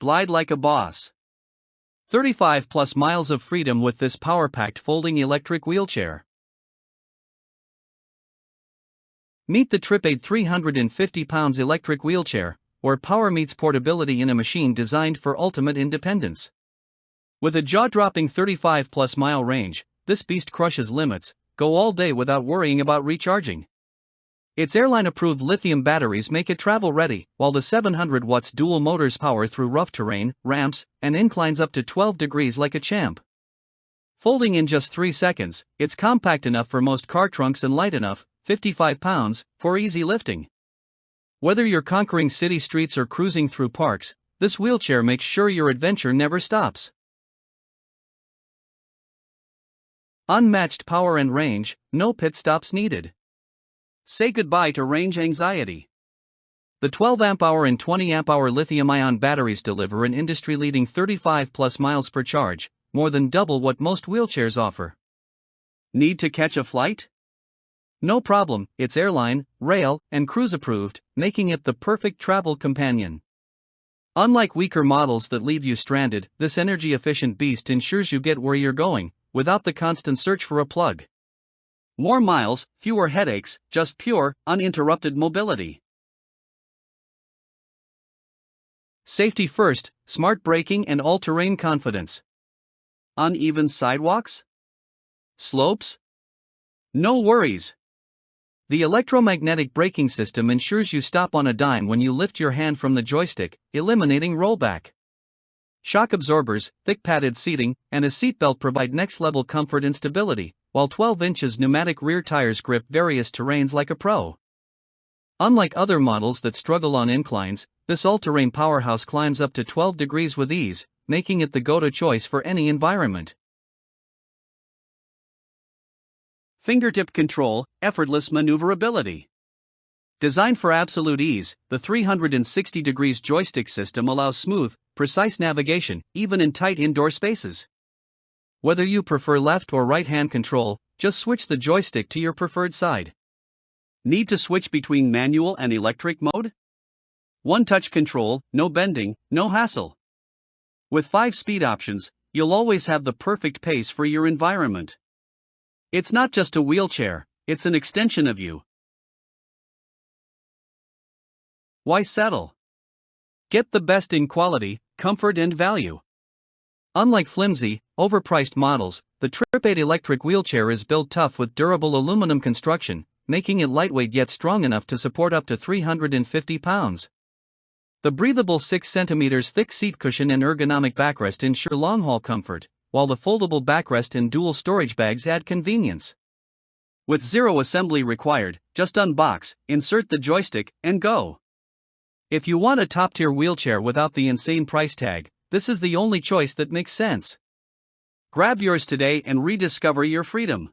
Glide like a boss. 35 plus miles of freedom with this power-packed folding electric wheelchair. Meet the Tripaide 350 pounds electric wheelchair, where power meets portability in a machine designed for ultimate independence. With a jaw-dropping 35 plus mile range, this beast crushes limits. Go all day without worrying about recharging. Its airline-approved lithium batteries make it travel-ready, while the 700 watts dual motors power through rough terrain, ramps, and inclines up to 12 degrees like a champ. Folding in just 3 seconds, it's compact enough for most car trunks and light enough, 55 pounds, for easy lifting. Whether you're conquering city streets or cruising through parks, this wheelchair makes sure your adventure never stops. Unmatched power and range, no pit stops needed. Say goodbye to range anxiety. The 12 amp-hour and 20 amp-hour lithium-ion batteries deliver an industry-leading 35 plus miles per charge, more than double what most wheelchairs offer. Need to catch a flight? No problem, it's airline, rail, and cruise approved, making it the perfect travel companion. Unlike weaker models that leave you stranded, this energy-efficient beast ensures you get where you're going, without the constant search for a plug. More miles, fewer headaches, just pure, uninterrupted mobility. Safety first, smart braking and all-terrain confidence. Uneven sidewalks? Slopes? No worries. The electromagnetic braking system ensures you stop on a dime when you lift your hand from the joystick, eliminating rollback. Shock absorbers, thick padded seating, and a seatbelt provide next-level comfort and stability, while 12 inches pneumatic rear tires grip various terrains like a pro. Unlike other models that struggle on inclines, this all-terrain powerhouse climbs up to 12 degrees with ease, making it the go-to choice for any environment. Fingertip control, effortless maneuverability. Designed for absolute ease, the 360 degrees joystick system allows smooth, precise navigation, even in tight indoor spaces. Whether you prefer left or right-hand control, just switch the joystick to your preferred side. Need to switch between manual and electric mode? One-touch control, no bending, no hassle. With 5 speed options, you'll always have the perfect pace for your environment. It's not just a wheelchair, it's an extension of you. Why settle? Get the best in quality, comfort and value. Unlike flimsy, overpriced models, the Tripaide electric wheelchair is built tough with durable aluminum construction, making it lightweight yet strong enough to support up to 350 pounds. The breathable 6 cm thick seat cushion and ergonomic backrest ensure long-haul comfort, while the foldable backrest and dual storage bags add convenience. With zero assembly required, just unbox, insert the joystick, and go. If you want a top-tier wheelchair without the insane price tag, this is the only choice that makes sense. Grab yours today and rediscover your freedom.